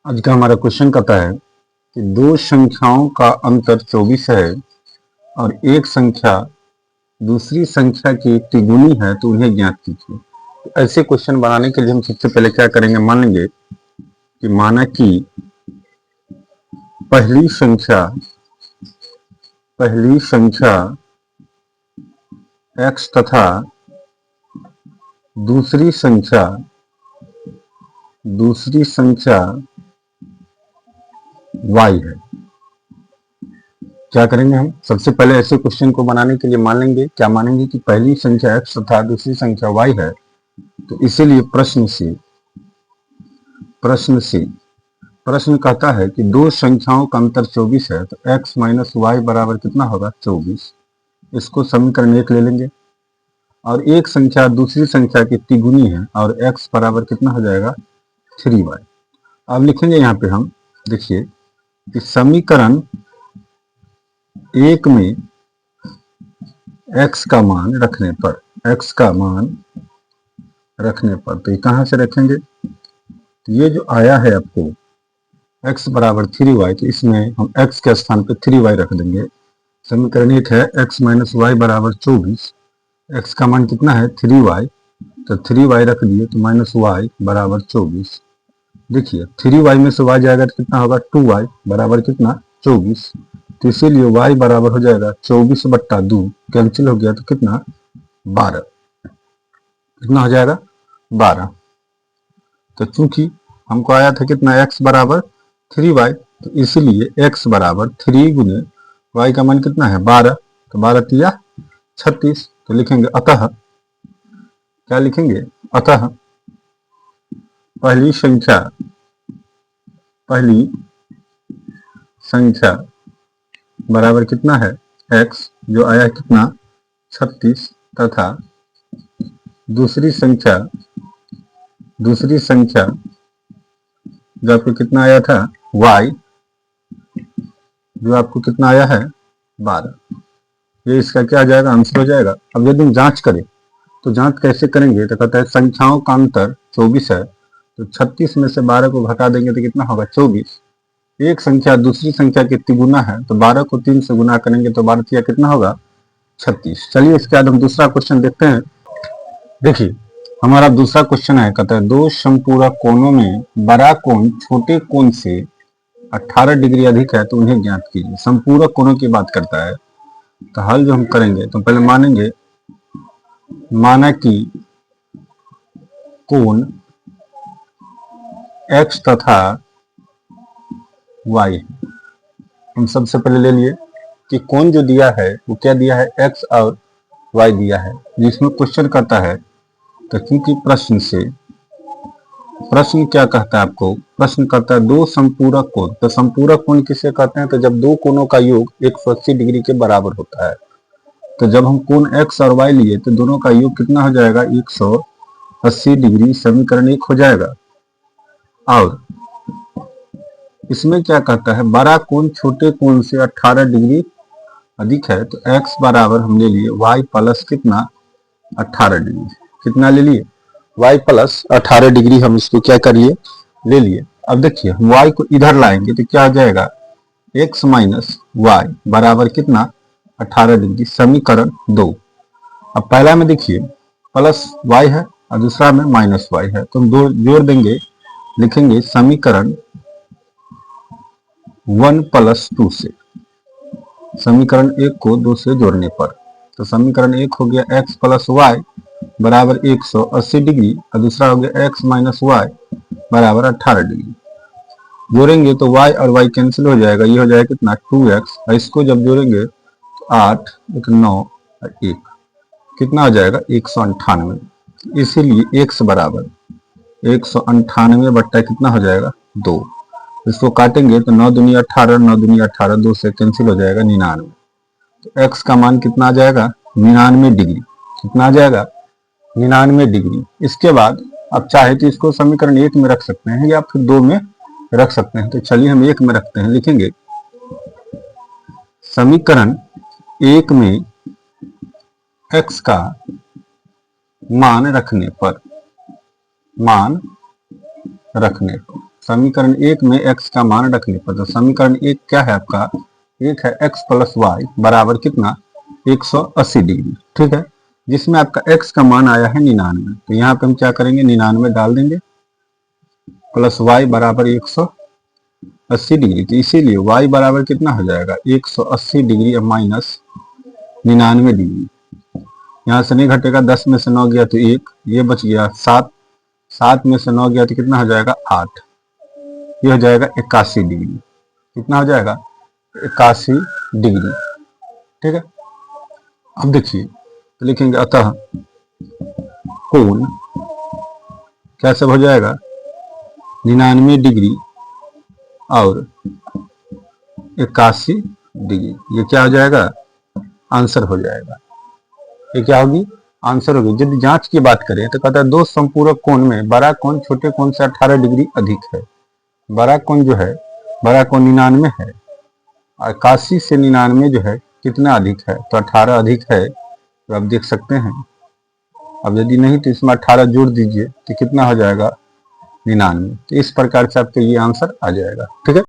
आज का हमारा क्वेश्चन कहता है कि दो संख्याओं का अंतर 24 है और एक संख्या दूसरी संख्या की तिगुनी है तो उन्हें ज्ञात कीजिए। तो ऐसे क्वेश्चन बनाने के लिए हम सबसे पहले क्या करेंगे, मान लेंगे कि माना कि पहली संख्या x तथा दूसरी संख्या y है। क्या करेंगे, हम सबसे पहले ऐसे क्वेश्चन को बनाने के लिए मान लेंगे, क्या मानेंगे कि पहली संख्या x तथा दूसरी संख्या y है। तो इसीलिए प्रश्न कहता है कि दो संख्याओं का अंतर 24 है तो x माइनस वाई बराबर कितना होगा, 24। इसको समीकरण 1 ले लेंगे और एक संख्या दूसरी संख्या की तिगुनी है और x बराबर कितना हो जाएगा, 3y। अब लिखेंगे यहाँ पे हम, देखिए कि समीकरण 1 में x का मान रखने पर तो ये कहाँ से रखेंगे, तो ये जो आया है आपको x बराबर 3y, तो इसमें हम x के स्थान पे 3y रख देंगे। समीकरण 1 है x माइनस वाई बराबर 24, x का मान कितना है 3y, तो 3y रख दिए तो माइनस वाई बराबर 24। देखिए 3y में से y जाएगा तो कितना होगा, 2y बराबर कितना, 24। तो इसीलिए y बराबर हो जाएगा 24/2, कैंसिल हो गया तो कितना, 12। कितना हो जाएगा, 12। तो चूंकि हमको आया था कितना, x बराबर 3y, तो इसीलिए x बराबर 3 गुने y का मान कितना है 12, तो 12 तिया 36। तो लिखेंगे अतः, क्या लिखेंगे, अतः पहली संख्या बराबर कितना है x, जो आया है कितना 36, तथा दूसरी संख्या जो आपको कितना आया था y, जो आपको कितना आया है 12। ये इसका क्या आ जाएगा, आंसर हो जाएगा। अब यदि हम जांच करें तो जांच कैसे करेंगे, तो कहता है संख्याओं का अंतर 24 है तो 36 में से 12 को घटा देंगे तो कितना होगा, 24। एक संख्या दूसरी संख्या की तिगुना है तो 12 को 3 से गुना करेंगे तो 12 तिया कितना होगा, 36। चलिए इसके बाद हम दूसरा क्वेश्चन देखते हैं। देखिए हमारा दूसरा क्वेश्चन है, कहता है दो समपूरक कोणों में बड़ा कोण छोटे कोण से 18 डिग्री अधिक है तो उन्हें ज्ञात कीजिए। संपूरक कोणों की बात करता है, तो हल जो हम करेंगे तो पहले मानेंगे, माना कि कोण x तथा y है। हम सबसे पहले ले लिए कि कोण जो दिया है वो क्या दिया है, x और y दिया है, जिसमें क्वेश्चन करता है। तो क्योंकि प्रश्न क्या कहता है आपको, प्रश्न कहता है दो संपूरक कोण। तो संपूरक कोण किसे कहते हैं, तो जब दो कोणों का योग 180 डिग्री के बराबर होता है। तो जब हम कोण x और y लिए तो दोनों का योग कितना हो जाएगा, 180 डिग्री। समीकरण 1 हो जाएगा। और इसमें क्या कहता है, बड़ा कोण छोटे कोण से 18 डिग्री अधिक है तो x बराबर हम ले लिए y प्लस कितना, 18 डिग्री। कितना ले लिए, y प्लस 18 डिग्री। हम इसको क्या करिए, ले लिए। अब देखिए हम y को इधर लाएंगे तो क्या हो जाएगा, x माइनस वाई बराबर कितना, 18 डिग्री। समीकरण 2। अब पहला में देखिए प्लस y है और दूसरा में माइनस y है, तो हम दो जोड़ देंगे, लिखेंगे समीकरण 1 प्लस 2 से। समीकरण 1 को 2 से जोड़ने पर तो समीकरण 1 हो गया x प्लस वाई बराबर 180 डिग्री और दूसरा हो गया x माइनस वाई बराबर 18 डिग्री। जोड़ेंगे तो y और y कैंसिल हो जाएगा, ये हो जाएगा कितना, 2x। और इसको जब जोड़ेंगे तो 8 एक 9 और 1 कितना हो जाएगा, 198। इसीलिए x बराबर 198 बट्टा कितना हो जाएगा, 2। इसको काटेंगे तो 9 दूनी 18, 9 दूनी 18, 2 से कैंसिल हो जाएगा 99। तो x का मान कितना आ जाएगा, 99 डिग्री। कितना आ जाएगा, 99 डिग्री। इसके बाद आप चाहे तो इसको समीकरण 1 में रख सकते हैं या फिर 2 में रख सकते हैं। तो चलिए हम 1 में रखते हैं, लिखेंगे समीकरण 1 में x का मान रखने पर समीकरण 1 में x का मान रखने पर, तो समीकरण 1 क्या है आपका, एक है x प्लस वाई बराबर कितना 180 डिग्री, ठीक है, जिसमें आपका x का मान आया है 99। तो यहाँ पे हम क्या करेंगे, 99 डाल देंगे प्लस y बराबर 180 डिग्री। तो इसीलिए y बराबर कितना हो जाएगा 180 डिग्री माइनस 99 डिग्री। यहाँ से नहीं घटेगा, 10 में से 9 गया तो 1, ये बच गया 7, 7 में से 9 गया तो कितना हो जाएगा 8, ये हो जाएगा 81 डिग्री। कितना हो जाएगा 81 डिग्री, ठीक है। अब देखिए तो लिखेंगे अतः कोण क्या सब हो जाएगा 99 डिग्री और 81 डिग्री, ये क्या हो जाएगा आंसर हो जाएगा। ये क्या होगी आंसर होगी। यदि जांच की बात करें तो कहता है दो संपूरक कोण में बड़ा कोण छोटे कोण से 18 डिग्री अधिक है। बड़ा कोण जो है, बड़ा कोण 99 है और 81 से 99 जो है कितना अधिक है, तो 18 अधिक है। तो आप देख सकते हैं, अब यदि नहीं तो इसमें 18 जोड़ दीजिए तो कितना हो जाएगा 99। तो इस प्रकार से आपका ये आंसर आ जाएगा, ठीक है।